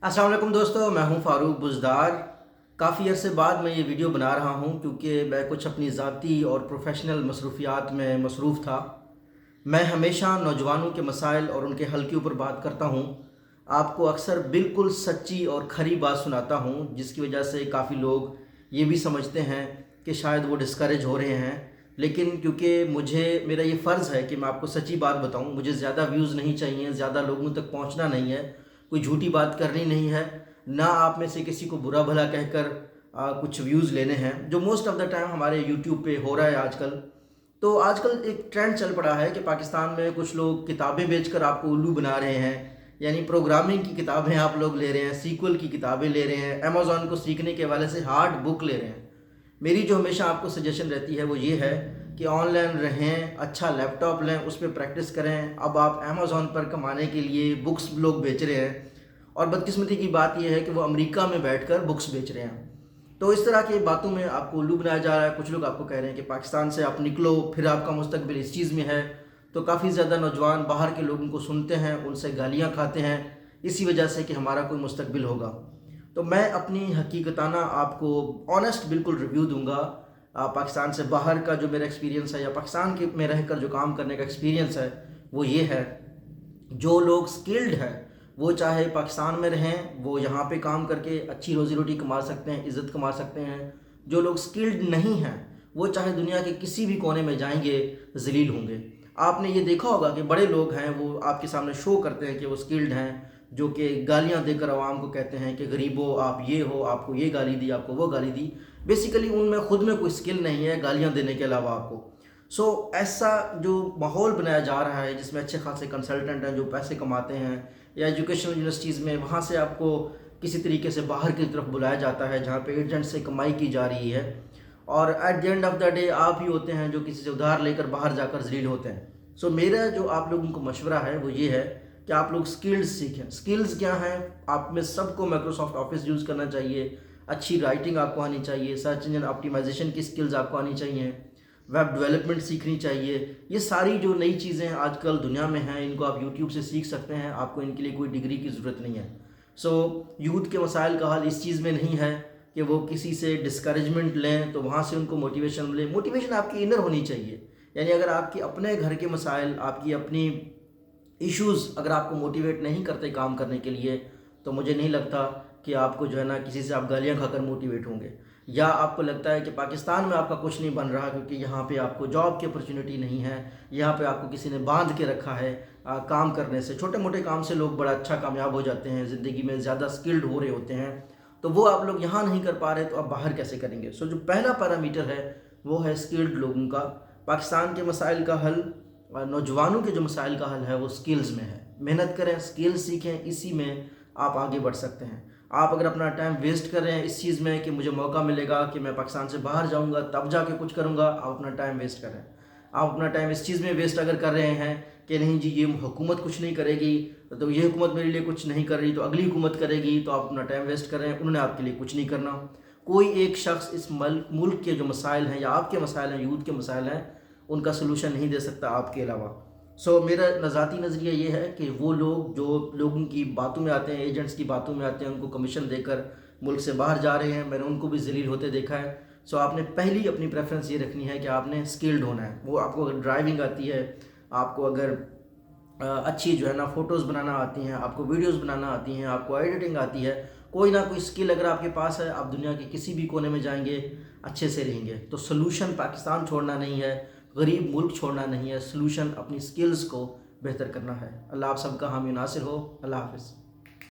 अस्सलाम वालेकुम दोस्तों, मैं हूं फ़ारूक बुज़दार। काफ़ी अरसे बाद मैं ये वीडियो बना रहा हूं क्योंकि मैं कुछ अपनी ज़ाती और प्रोफ़ेशनल मसरूफ़ियात में मसरूफ़ था। मैं हमेशा नौजवानों के मसाइल और उनके हल के ऊपर बात करता हूं। आपको अक्सर बिल्कुल सच्ची और खरी बात सुनाता हूं, जिसकी वजह से काफ़ी लोग ये भी समझते हैं कि शायद वो डिस्करेज हो रहे हैं। लेकिन क्योंकि मेरा ये फ़र्ज़ है कि मैं आपको सच्ची बात बताऊं, मुझे ज़्यादा व्यूज़ नहीं चाहिए, ज़्यादा लोगों तक पहुंचना नहीं है, कोई झूठी बात करनी नहीं है, ना आप में से किसी को बुरा भला कहकर कुछ व्यूज़ लेने हैं, जो मोस्ट ऑफ़ द टाइम हमारे यूट्यूब पे हो रहा है आजकल। तो आजकल एक ट्रेंड चल पड़ा है कि पाकिस्तान में कुछ लोग किताबें बेचकर आपको उल्लू बना रहे हैं। यानी प्रोग्रामिंग की किताबें आप लोग ले रहे हैं, सीक्वल की किताबें ले रहे हैं, अमेज़न को सीखने के हवाले से हार्ड बुक ले रहे हैं। मेरी जो हमेशा आपको सजेशन रहती है वो ये है कि ऑनलाइन रहें, अच्छा लैपटॉप लें, उस पर प्रैक्टिस करें। अब आप अमेज़न पर कमाने के लिए बुक्स लोग बेच रहे हैं, और बदकिस्मती की बात यह है कि वो अमेरिका में बैठकर बुक्स बेच रहे हैं। तो इस तरह की बातों में आपको उल्लू बनाया जा रहा है। कुछ लोग आपको कह रहे हैं कि पाकिस्तान से आप निकलो, फिर आपका मुस्तकबिल इस चीज़ में है। तो काफ़ी ज़्यादा नौजवान बाहर के लोगों को सुनते हैं, उनसे गालियाँ खाते हैं, इसी वजह से कि हमारा कोई मुस्तकबिल होगा। तो मैं अपनी हकीकताना आपको ऑनेस्ट बिल्कुल रिव्यू दूंगा। पाकिस्तान से बाहर का जो मेरा एक्सपीरियंस है, या पाकिस्तान के में रहकर जो काम करने का एक्सपीरियंस है, वो ये है। जो लोग स्किल्ड हैं वो चाहे पाकिस्तान में रहें, वो यहाँ पे काम करके अच्छी रोज़ी रोटी कमा सकते हैं, इज़्ज़त कमा सकते हैं। जो लोग स्किल्ड नहीं हैं वो चाहे दुनिया के किसी भी कोने में जाएंगे, ज़लील होंगे। आपने ये देखा होगा कि बड़े लोग हैं वो आपके सामने शो करते हैं कि वो स्किल्ड हैं, जो कि गालियाँ देकर आवाम को कहते हैं कि गरीबों आप ये हो, आपको ये गाली दी, आपको वो गाली दी। बेसिकली उनमें खुद में कोई स्किल नहीं है गालियाँ देने के अलावा आपको। ऐसा जो माहौल बनाया जा रहा है जिसमें अच्छे खासे कंसल्टेंट हैं जो पैसे कमाते हैं, या एजुकेशनल यूनिवर्सिटीज़ में वहाँ से आपको किसी तरीके से बाहर की तरफ बुलाया जाता है जहाँ पे एजेंट से कमाई की जा रही है, और at the end of the day आप ही होते हैं जो किसी से उधार लेकर बाहर जाकर जलील होते हैं। मेरा जो आप लोगों को मशवरा है वो ये है कि आप लोग स्किल्स सीखें। स्किल्स क्या हैं? आप में सबको माइक्रोसॉफ्ट ऑफिस यूज़ करना चाहिए, अच्छी राइटिंग आपको आनी चाहिए, सर्च इंजन ऑप्टिमाइजेशन की स्किल्स आपको आनी चाहिए, वेब डेवलपमेंट सीखनी चाहिए। ये सारी जो नई चीज़ें आजकल दुनिया में हैं, इनको आप यूट्यूब से सीख सकते हैं, आपको इनके लिए कोई डिग्री की ज़रूरत नहीं है। यूथ के मसाइल का हल इस चीज़ में नहीं है कि वो किसी से डिस्करेजमेंट लें तो वहाँ से उनको मोटिवेशन मिले। मोटिवेशन आपकी इनर होनी चाहिए। यानी अगर आपके अपने घर के मसाइल, आपकी अपनी इश्यूज़ अगर आपको मोटिवेट नहीं करते काम करने के लिए, तो मुझे नहीं लगता कि आपको जो है ना किसी से आप गालियाँ खाकर मोटिवेट होंगे। या आपको लगता है कि पाकिस्तान में आपका कुछ नहीं बन रहा क्योंकि यहाँ पे आपको जॉब की अपॉर्चुनिटी नहीं है, यहाँ पे आपको किसी ने बांध के रखा है। काम करने से, छोटे मोटे काम से लोग बड़ा अच्छा कामयाब हो जाते हैं, ज़िंदगी में ज़्यादा स्किल्ड हो रहे होते हैं। तो वो आप लोग यहाँ नहीं कर पा रहे, तो आप बाहर कैसे करेंगे? जो पहला पैरामीटर है वो है स्किल्ड लोगों का। पाकिस्तान के मसाइल का हल, नौजवानों के जो मसाइल का हल है वो स्किल्स में है। मेहनत करें, स्किल्स सीखें, इसी में आप आगे बढ़ सकते हैं। आप अगर अपना टाइम वेस्ट कर रहे हैं इस चीज़ में कि मुझे मौका मिलेगा कि मैं पाकिस्तान से बाहर जाऊंगा तब जाके कुछ करूंगा, आप अपना टाइम वेस्ट कर रहे हैं। आप अपना टाइम इस चीज़ में वेस्ट अगर कर रहे हैं कि नहीं जी ये हुकूमत कुछ नहीं करेगी, तो ये हुकूमत मेरे लिए कुछ नहीं कर रही तो अगली हुकूमत करेगी, तो आप अपना टाइम वेस्ट कर रहे हैं। उन्होंने आपके लिए कुछ नहीं करना। कोई एक शख्स इस मुल्क के जो मसाइल हैं, या आपके मसाइल हैं, यूथ के मसाइल हैं, उनका सलूशन नहीं दे सकता आपके अलावा। मेरा ज़ाती नज़रिया ये है कि वो लोग जो लोगों की बातों में आते हैं, एजेंट्स की बातों में आते हैं, उनको कमीशन देकर मुल्क से बाहर जा रहे हैं, मैंने उनको भी ज़लील होते देखा है। आपने पहली अपनी प्रेफरेंस ये रखनी है कि आपने स्किल्ड होना है। वो आपको अगर ड्राइविंग आती है, आपको अगर अच्छी जो है ना फ़ोटोज़ बनाना आती हैं, आपको वीडियोज़ बनाना आती हैं, आपको एडिटिंग आती है, कोई ना कोई स्किल अगर आपके पास है, आप दुनिया के किसी भी कोने में जाएंगे, अच्छे से रहेंगे। तो सलूशन पाकिस्तान छोड़ना नहीं है, गरीब मुल्क छोड़ना नहीं है, सलूशन अपनी स्किल्स को बेहतर करना है। अल्लाह आप सबका हामी नासिर हो। अल्लाह हाफ़िज़।